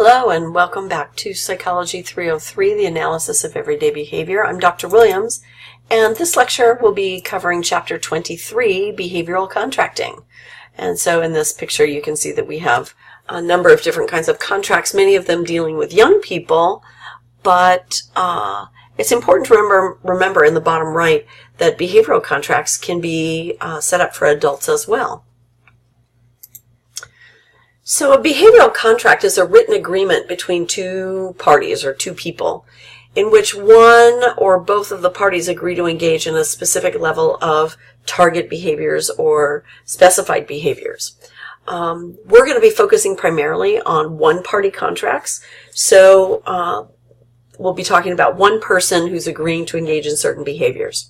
Hello and welcome back to Psychology 303, the analysis of everyday behavior. I'm Dr. Williams, and this lecture will be covering Chapter 23, Behavioral Contracting. And so in this picture you can see that we have a number of different kinds of contracts, many of them dealing with young people, but it's important to remember in the bottom right that behavioral contracts can be set up for adults as well. So a behavioral contract is a written agreement between two parties or two people in which one or both of the parties agree to engage in a specific level of target behaviors or specified behaviors. We're going to be focusing primarily on one-party contracts. So we'll be talking about one person who's agreeing to engage in certain behaviors.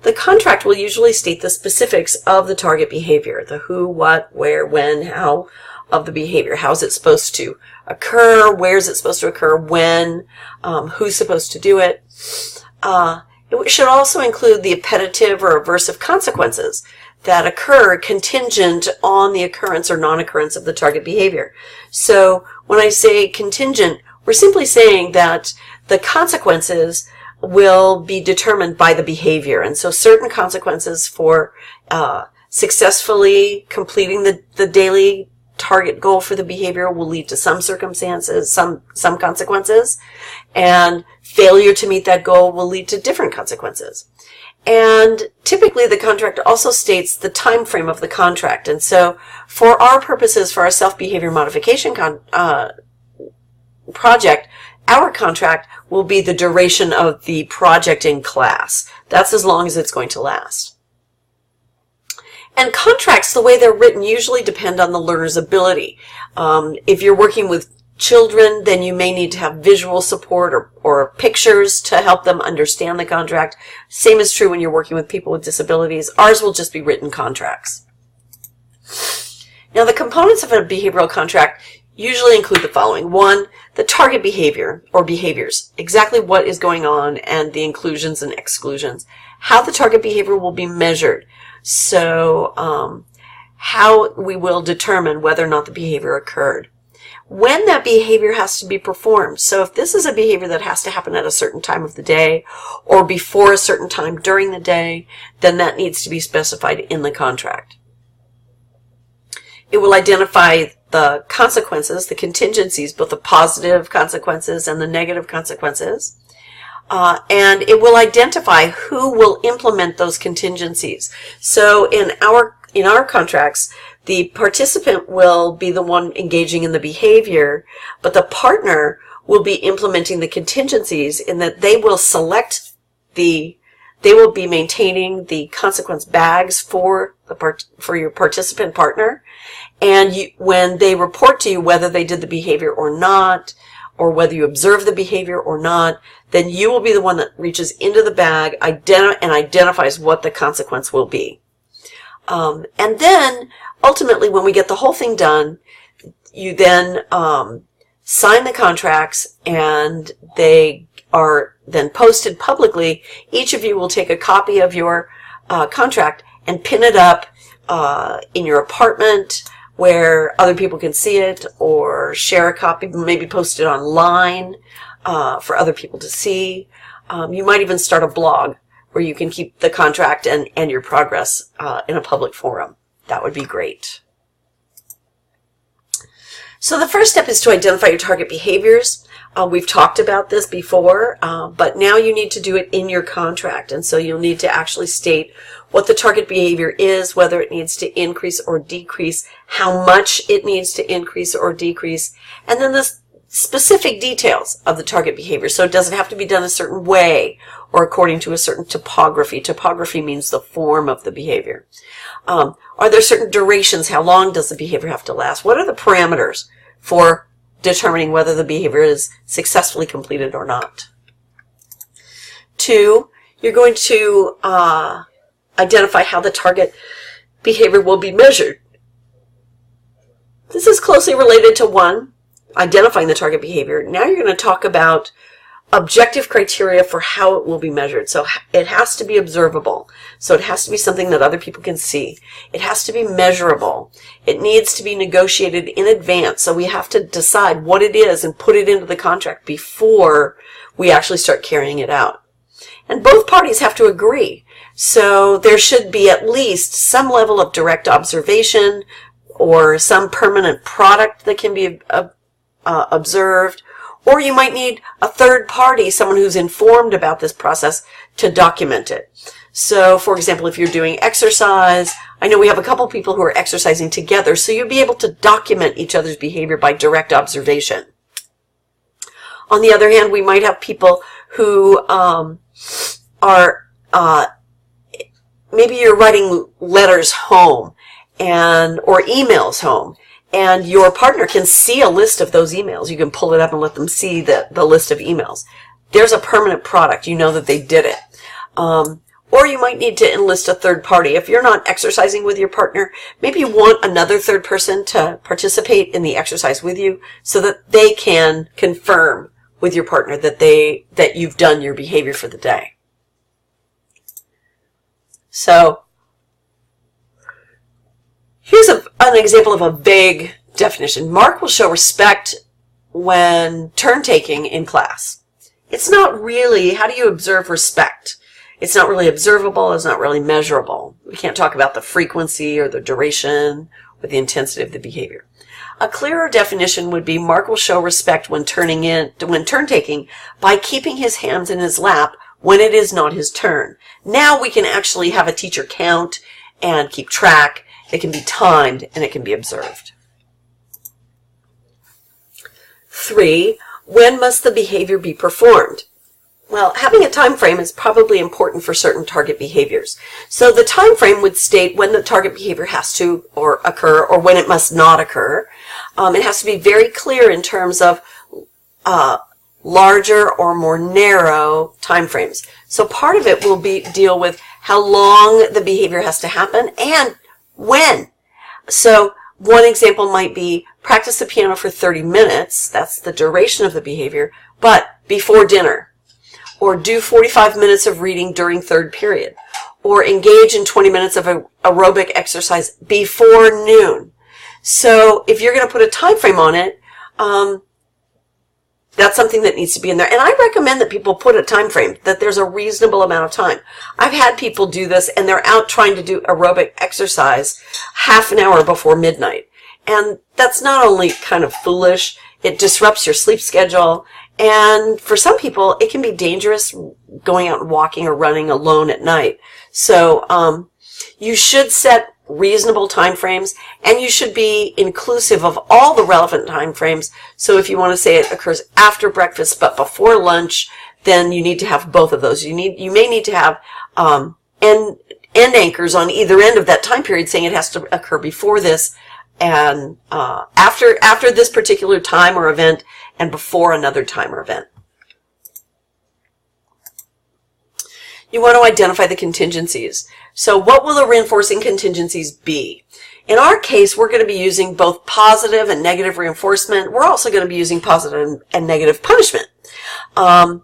The contract will usually state the specifics of the target behavior, the who, what, where, when, how, of the behavior. How is it supposed to occur? Where is it supposed to occur? When? Who's supposed to do it? It should also include the appetitive or aversive consequences that occur contingent on the occurrence or non-occurrence of the target behavior. So when I say contingent, we're simply saying that the consequences will be determined by the behavior. And so certain consequences for successfully completing the daily target goal for the behavior will lead to some circumstances, some consequences, and failure to meet that goal will lead to different consequences. And typically the contract also states the time frame of the contract. And so for our purposes, for our self-behavior modification project, our contract will be the duration of the project in class. That's as long as it's going to last. And contracts, the way they're written, usually depend on the learner's ability. If you're working with children, then you may need to have visual support or pictures to help them understand the contract. Same is true when you're working with people with disabilities. Ours will just be written contracts. Now, the components of a behavioral contract usually include the following. One, the target behavior or behaviors, exactly what is going on and the inclusions and exclusions. How the target behavior will be measured. So how we will determine whether or not the behavior occurred. When that behavior has to be performed. So if this is a behavior that has to happen at a certain time of the day or before a certain time during the day, then that needs to be specified in the contract. It will identify the consequences, the contingencies, both the positive consequences and the negative consequences. And it will identify who will implement those contingencies. So in our contracts, the participant will be the one engaging in the behavior, but the partner will be implementing the contingencies in that they will they will be maintaining the consequence bags for your participant partner. And when they report to you whether they did the behavior or not, or whether you observe the behavior or not, then you will be the one that reaches into the bag and identifies what the consequence will be. And then, ultimately, when we get the whole thing done, you then sign the contracts, and they are then posted publicly. Each of you will take a copy of your contract and pin it up in your apartment, where other people can see it, or share a copy, maybe post it online for other people to see. You might even start a blog where you can keep the contract and your progress in a public forum. That would be great. So the first step is to identify your target behaviors. We've talked about this before, but now you need to do it in your contract. And so you'll need to actually state what the target behavior is, whether it needs to increase or decrease, how much it needs to increase or decrease, and then the specific details of the target behavior. So does it have to be done a certain way or according to a certain topography? Topography means the form of the behavior. Are there certain durations? How long does the behavior have to last? What are the parameters for determining whether the behavior is successfully completed or not? 2, you're going to identify how the target behavior will be measured. This is closely related to 1, identifying the target behavior. Now you're going to talk about objective criteria for how it will be measured. So it has to be observable. So it has to be something that other people can see. It has to be measurable. It needs to be negotiated in advance. So we have to decide what it is and put it into the contract before we actually start carrying it out. And both parties have to agree. So there should be at least some level of direct observation or some permanent product that can be observed. Or you might need a third party, someone who's informed about this process, to document it. So, for example, if you're doing exercise, I know we have a couple people who are exercising together, so you'll be able to document each other's behavior by direct observation. On the other hand, we might have people who maybe you're writing letters home or emails home, and your partner can see a list of those emails. You can pull it up and let them see the list of emails. There's a permanent product. You know that they did it. Or you might need to enlist a third party. If you're not exercising with your partner, maybe you want another third person to participate in the exercise with you so that they can confirm with your partner that you've done your behavior for the day. So here's an example of a vague definition. Mark will show respect when turn taking in class. It's not really, how do you observe respect? It's not really observable, it's not really measurable. We can't talk about the frequency or the duration or the intensity of the behavior. A clearer definition would be Mark will show respect when turn taking by keeping his hands in his lap when it is not his turn. Now we can actually have a teacher count and keep track. It can be timed and it can be observed. 3, when must the behavior be performed? Well, having a time frame is probably important for certain target behaviors. So the time frame would state when the target behavior has to occur or when it must not occur. It has to be very clear in terms of larger or more narrow time frames. So part of it will deal with how long the behavior has to happen and when. So one example might be practice the piano for 30 minutes. That's the duration of the behavior, but before dinner. Or do 45 minutes of reading during third period. Or engage in 20 minutes of aerobic exercise before noon. So if you're going to put a time frame on it, that's something that needs to be in there. And I recommend that people put a time frame, that there's a reasonable amount of time. I've had people do this and they're out trying to do aerobic exercise half an hour before midnight. And that's not only kind of foolish, it disrupts your sleep schedule. And for some people, it can be dangerous going out and walking or running alone at night. So you should set reasonable time frames, and you should be inclusive of all the relevant time frames. So if you want to say it occurs after breakfast but before lunch, then you need to have both of those. You may need to have end anchors on either end of that time period saying it has to occur before this and after this particular time or event and before another time or event. You want to identify the contingencies. So what will the reinforcing contingencies be? In our case, we're going to be using both positive and negative reinforcement. We're also going to be using positive and negative punishment. So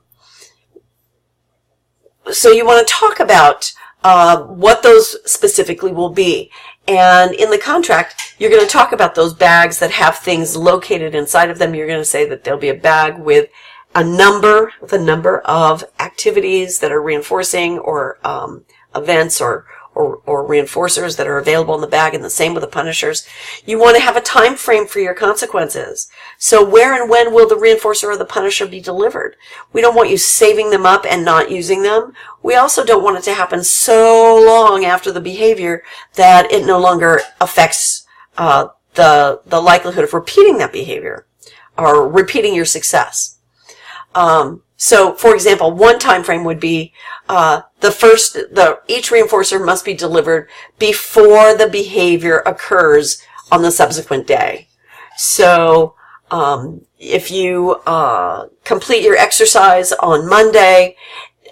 you want to talk about what those specifically will be. And in the contract, you're going to talk about those bags that have things located inside of them. You're going to say that there'll be a bag with a number of activities that are reinforcing or events or reinforcers that are available in the bag, and the same with the punishers. You want to have a time frame for your consequences. So where and when will the reinforcer or the punisher be delivered? We don't want you saving them up and not using them. We also don't want it to happen so long after the behavior that it no longer affects the likelihood of repeating that behavior or repeating your success. So, for example, one time frame would be each reinforcer must be delivered before the behavior occurs on the subsequent day. So, if you complete your exercise on Monday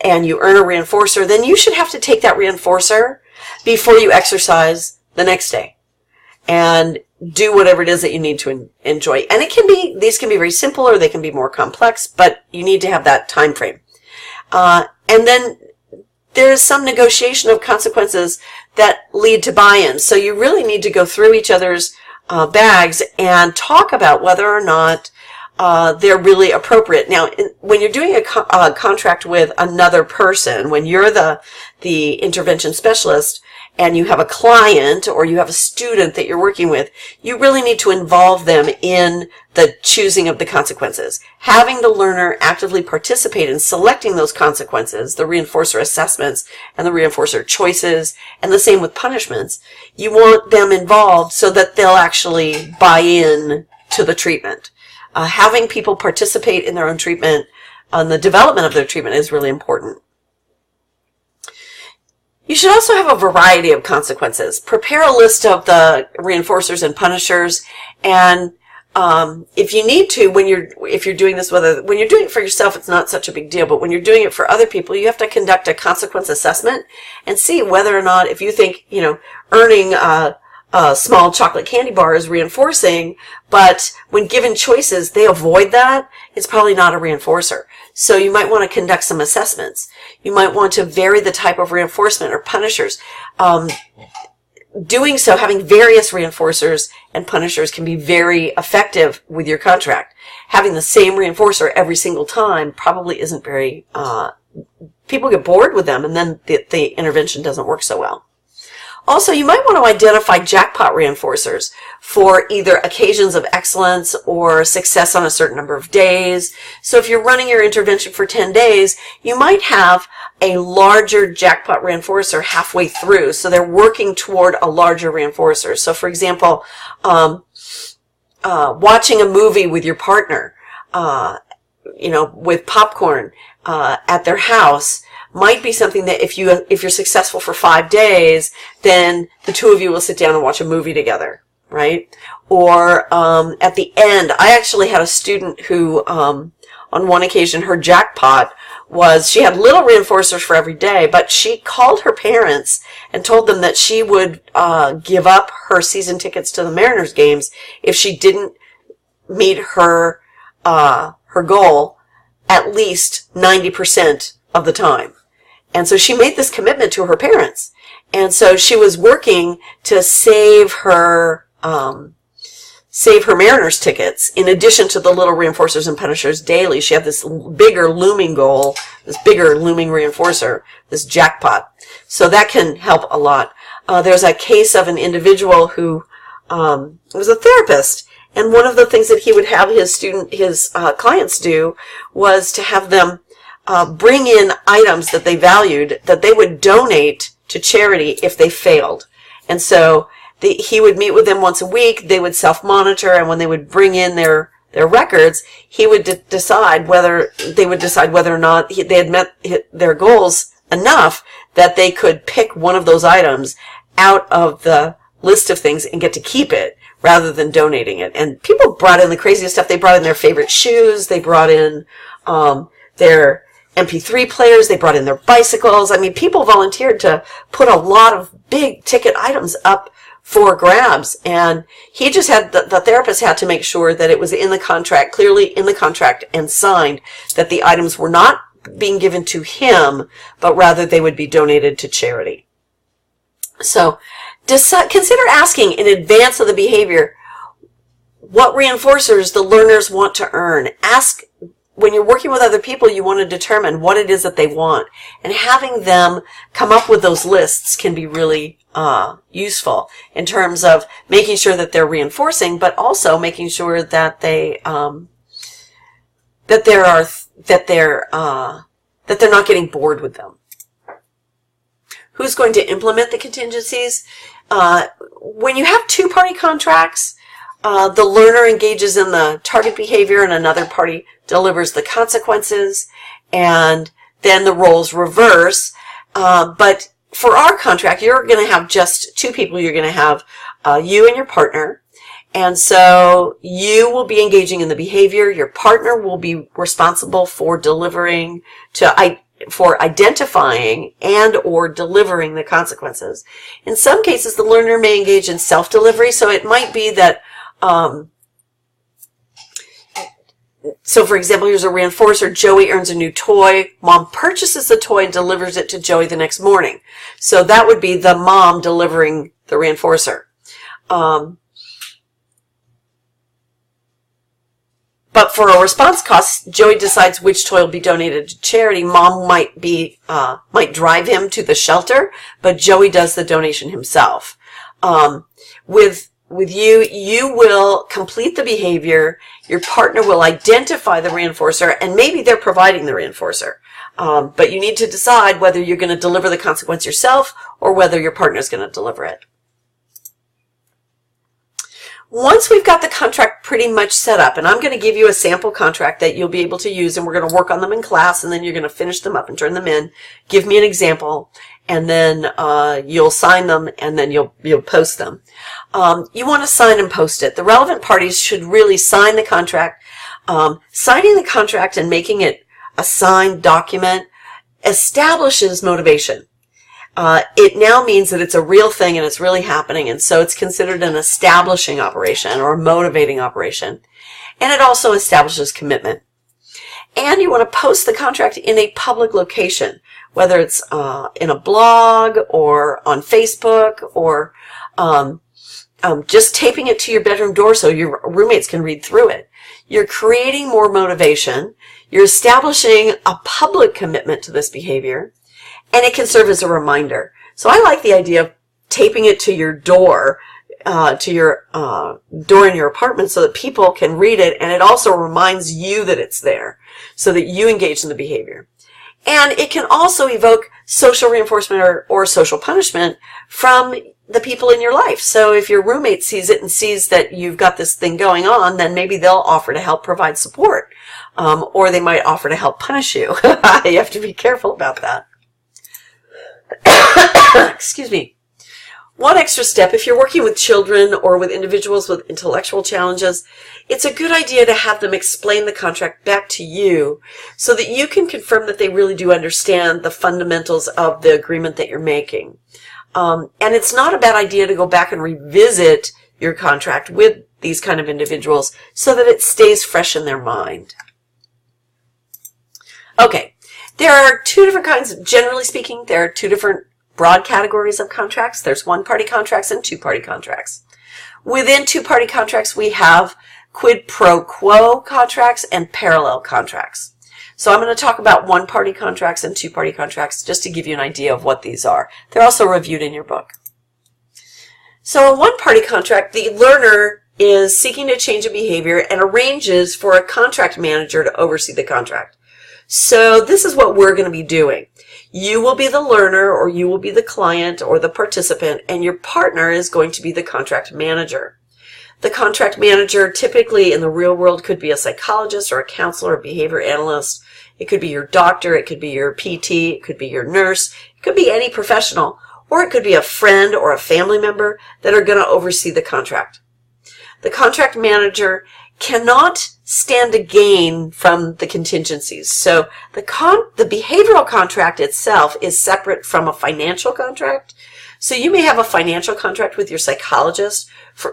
and you earn a reinforcer, then you should have to take that reinforcer before you exercise the next day. And do whatever it is that you need to enjoy. And these can be very simple or they can be more complex, but you need to have that time frame. And then there's some negotiation of consequences that lead to buy-in. So you really need to go through each other's bags and talk about whether or not they're really appropriate. Now, when you're doing a contract with another person, when you're the intervention specialist and you have a client or you have a student that you're working with, you really need to involve them in the choosing of the consequences. Having the learner actively participate in selecting those consequences, the reinforcer assessments and the reinforcer choices, and the same with punishments. You want them involved so that they'll actually buy in to the treatment. Having people participate in their own treatment, on the development of their treatment, is really important. You should also have a variety of consequences. Prepare a list of the reinforcers and punishers, and if you need to, if you're doing this, when you're doing it for yourself, it's not such a big deal, but when you're doing it for other people, you have to conduct a consequence assessment and see whether or not, if you think, earning a small chocolate candy bar is reinforcing, but when given choices, they avoid that, it's probably not a reinforcer. So you might want to conduct some assessments. You might want to vary the type of reinforcement or punishers. Doing so, having various reinforcers and punishers can be very effective with your contract. Having the same reinforcer every single time probably isn't very, people get bored with them, and then the intervention doesn't work so well. Also, you might want to identify jackpot reinforcers for either occasions of excellence or success on a certain number of days. So if you're running your intervention for 10 days, you might have a larger jackpot reinforcer halfway through. So they're working toward a larger reinforcer. So for example, watching a movie with your partner, with popcorn at their house, might be something that if you're successful for 5 days, then the two of you will sit down and watch a movie together, right? Or at the end, I actually had a student who, on one occasion, her jackpot was she had little reinforcers for every day, but she called her parents and told them that she would give up her season tickets to the Mariners games if she didn't meet her goal at least 90% of the time. And so she made this commitment to her parents. And so she was working to save her Mariners tickets in addition to the little reinforcers and punishers daily. She had this bigger looming goal, this bigger looming reinforcer, this jackpot. So that can help a lot. There's a case of an individual who was a therapist. And one of the things that he would have his clients do was to have them bring in items that they valued that they would donate to charity if they failed. And so he would meet with them once a week. They would self-monitor, and when they would bring in their records, he would decide whether or not they had met their goals enough that they could pick one of those items out of the list of things and get to keep it rather than donating it. And people brought in the craziest stuff. They brought in their favorite shoes. They brought in their MP3 players. They brought in their bicycles. I mean, people volunteered to put a lot of big ticket items up for grabs. And he just had, the therapist had to make sure that it was in the contract, clearly in the contract and signed, that the items were not being given to him, but rather they would be donated to charity. So consider asking in advance of the behavior what reinforcers the learners want to earn. Ask, when you're working with other people, you want to determine what it is that they want. And having them come up with those lists can be really useful in terms of making sure that they're reinforcing, but also making sure that they're not getting bored with them. Who's going to implement the contingencies? When you have two-party contracts, the learner engages in the target behavior and another party delivers the consequences, and then the roles reverse. But for our contract, you're going to have just two people. You're going to have you and your partner. And so you will be engaging in the behavior. Your partner will be responsible for delivering for identifying and or delivering the consequences. In some cases, the learner may engage in self-delivery, so it might be that so for example, here's a reinforcer. Joey earns a new toy. Mom purchases the toy and delivers it to Joey the next morning. So that would be the mom delivering the reinforcer. But for a response cost, Joey decides which toy will be donated to charity. Mom might drive him to the shelter, but Joey does the donation himself. With you, you will complete the behavior. Your partner will identify the reinforcer, and maybe they're providing the reinforcer. But you need to decide whether you're going to deliver the consequence yourself or whether your partner is going to deliver it. Once we've got the contract pretty much set up, and I'm going to give you a sample contract that you'll be able to use, and we're going to work on them in class, and then you're going to finish them up and turn them in. Give me an example, and then you'll sign them, and then you'll post them. You want to sign and post it. The relevant parties should really sign the contract. Signing the contract and making it a signed document establishes motivation. It now means that it's a real thing and it's really happening, and so it's considered an establishing operation or a motivating operation. And it also establishes commitment. And you want to post the contract in a public location, whether it's in a blog or on Facebook or just taping it to your bedroom door so your roommates can read through it. You're creating more motivation. You're establishing a public commitment to this behavior. And it can serve as a reminder. So I like the idea of taping it to your door, door in your apartment so that people can read it, and it also reminds you that it's there so that you engage in the behavior. And it can also evoke social reinforcement or social punishment from the people in your life. So if your roommate sees it and sees that you've got this thing going on, then maybe they'll offer to help provide support, or they might offer to help punish you. You have to be careful about that. Excuse me. One extra step, if you're working with children or with individuals with intellectual challenges, it's a good idea to have them explain the contract back to you so that you can confirm that they really do understand the fundamentals of the agreement that you're making. And it's not a bad idea to go back and revisit your contract with these kind of individuals so that it stays fresh in their mind. Okay. There are two different kinds, generally speaking, there are two different broad categories of contracts. There's one-party contracts and two-party contracts. Within two-party contracts, we have quid pro quo contracts and parallel contracts. So I'm going to talk about one-party contracts and two-party contracts just to give you an idea of what these are. They're also reviewed in your book. So a one-party contract, the learner is seeking to change a behavior and arranges for a contract manager to oversee the contract. So this is what we're going to be doing. You will be the learner, or you will be the client or the participant, and your partner is going to be the contract manager. The contract manager typically in the real world could be a psychologist or a counselor or behavior analyst. It could be your doctor, it could be your PT, it could be your nurse, it could be any professional, or it could be a friend or a family member that are going to oversee the contract. The contract manager cannot stand to gain from the contingencies. So the behavioral contract itself is separate from a financial contract. So you may have a financial contract with your psychologist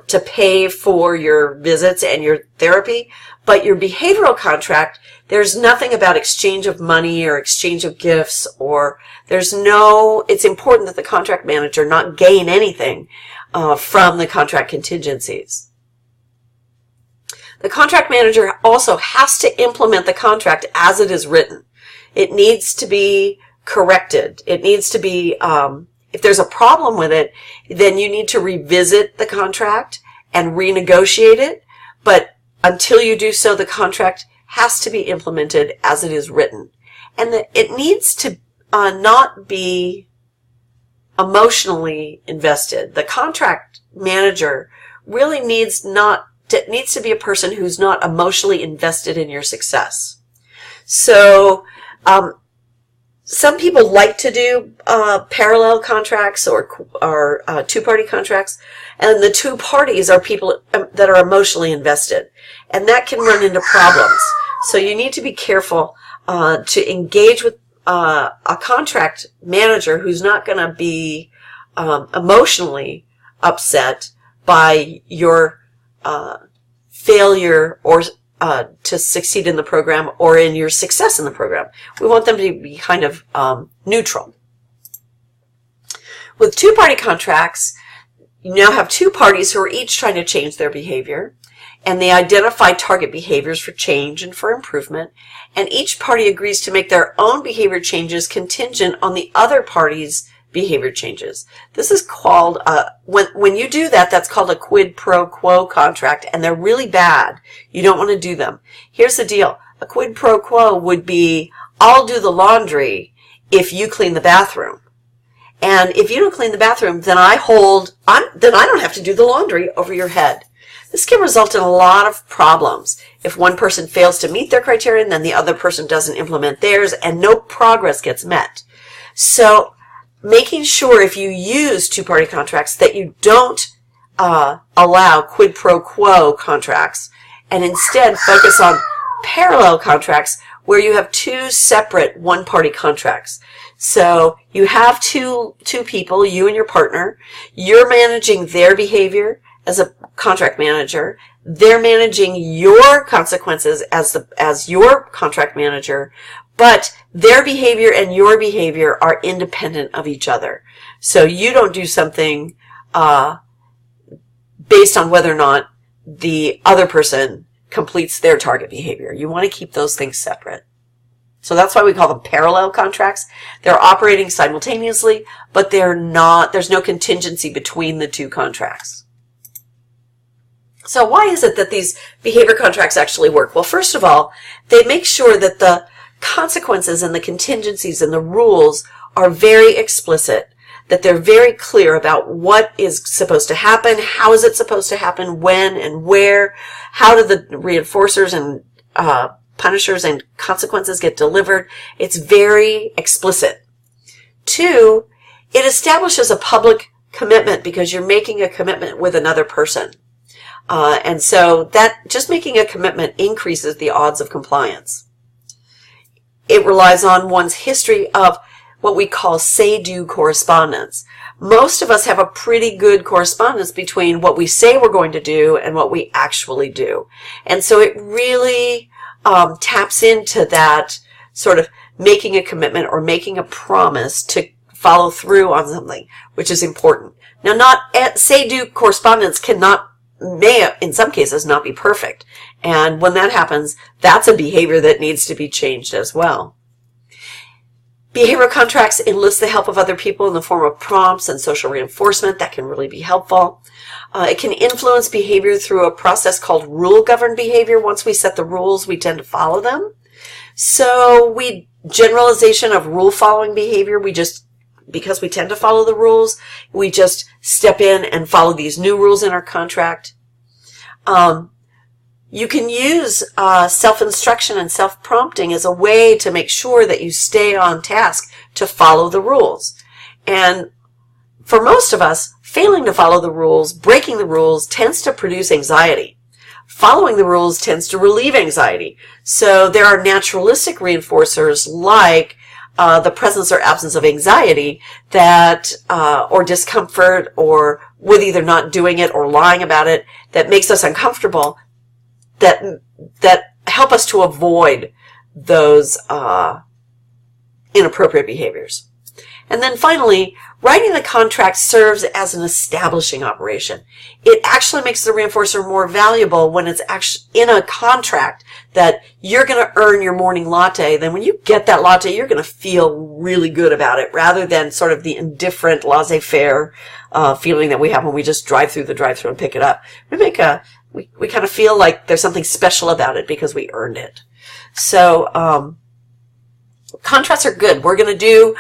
to pay for your visits and your therapy, but your behavioral contract, there's nothing about exchange of money or exchange of gifts, or it's important that the contract manager not gain anything from the contract contingencies. The contract manager also has to implement the contract as it is written. It needs to be corrected. It needs to be, if there's a problem with it, then you need to revisit the contract and renegotiate it. But until you do so, the contract has to be implemented as it is written. And it needs to not be emotionally invested. The contract manager really needs to be a person who's not emotionally invested in your success. So some people like to do parallel contracts or two-party contracts, and the two parties are people that are emotionally invested, and that can run into problems. So you need to be careful to engage with a contract manager who's not going to be emotionally upset by your failure or to succeed in the program or in your success in the program. We want them to be kind of neutral. With two-party contracts, you now have two parties who are each trying to change their behavior, and they identify target behaviors for change and for improvement, and each party agrees to make their own behavior changes contingent on the other party's behavior changes. This is called, when you do that, that's called a quid pro quo contract, and they're really bad. You don't want to do them. Here's the deal. A quid pro quo would be, I'll do the laundry if you clean the bathroom. And if you don't clean the bathroom, then I don't have to do the laundry over your head. This can result in a lot of problems. If one person fails to meet their criterion, then the other person doesn't implement theirs, and no progress gets met. So making sure if you use two-party contracts that you don't allow quid pro quo contracts, and instead focus on parallel contracts where you have two separate one-party contracts. So you have two people, you and your partner. You're managing their behavior as a contract manager. They're managing your consequences as your contract manager. But their behavior and your behavior are independent of each other. So you don't do something based on whether or not the other person completes their target behavior. You want to keep those things separate. So that's why we call them parallel contracts. They're operating simultaneously, but there's no contingency between the two contracts. So why is it that these behavior contracts actually work? Well, first of all, they make sure that the consequences and the contingencies and the rules are very explicit, that they're very clear about what is supposed to happen, how is it supposed to happen, when and where, how do the reinforcers and punishers and consequences get delivered. It's very explicit. Two, it establishes a public commitment because you're making a commitment with another person. And so that just making a commitment increases the odds of compliance. It relies on one's history of what we call say-do correspondence. Most of us have a pretty good correspondence between what we say we're going to do and what we actually do. And so it really taps into that sort of making a commitment or making a promise to follow through on something, which is important. Now, say-do correspondence may in some cases not be perfect. And when that happens, that's a behavior that needs to be changed as well. Behavioral contracts enlist the help of other people in the form of prompts and social reinforcement. That can really be helpful. It can influence behavior through a process called rule-governed behavior. Once we set the rules, we tend to follow them. So generalization of rule-following behavior, because we tend to follow the rules, we just step in and follow these new rules in our contract. You can use self-instruction and self-prompting as a way to make sure that you stay on task to follow the rules. And for most of us, failing to follow the rules, breaking the rules, tends to produce anxiety. Following the rules tends to relieve anxiety. So there are naturalistic reinforcers like the presence or absence of anxiety or discomfort, or with either not doing it or lying about it, that makes us uncomfortable, that help us to avoid those inappropriate behaviors. And then finally, writing the contract serves as an establishing operation. It actually makes the reinforcer more valuable when it's actually in a contract that you're going to earn your morning latte. Then when you get that latte, you're going to feel really good about it, rather than sort of the indifferent, laissez-faire feeling that we have when we just drive through the drive-thru and pick it up. We kind of feel like there's something special about it because we earned it. So contracts are good. We're going to do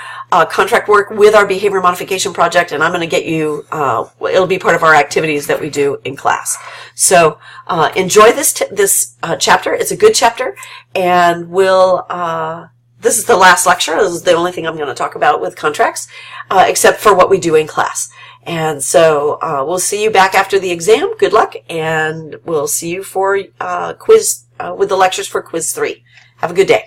contract work with our behavior modification project, and I'm going to get you, it'll be part of our activities that we do in class. So enjoy this chapter. It's a good chapter, and this is the last lecture. This is the only thing I'm going to talk about with contracts, except for what we do in class. And so we'll see you back after the exam. Good luck, and we'll see you for quiz with the lectures for quiz 3. Have a good day.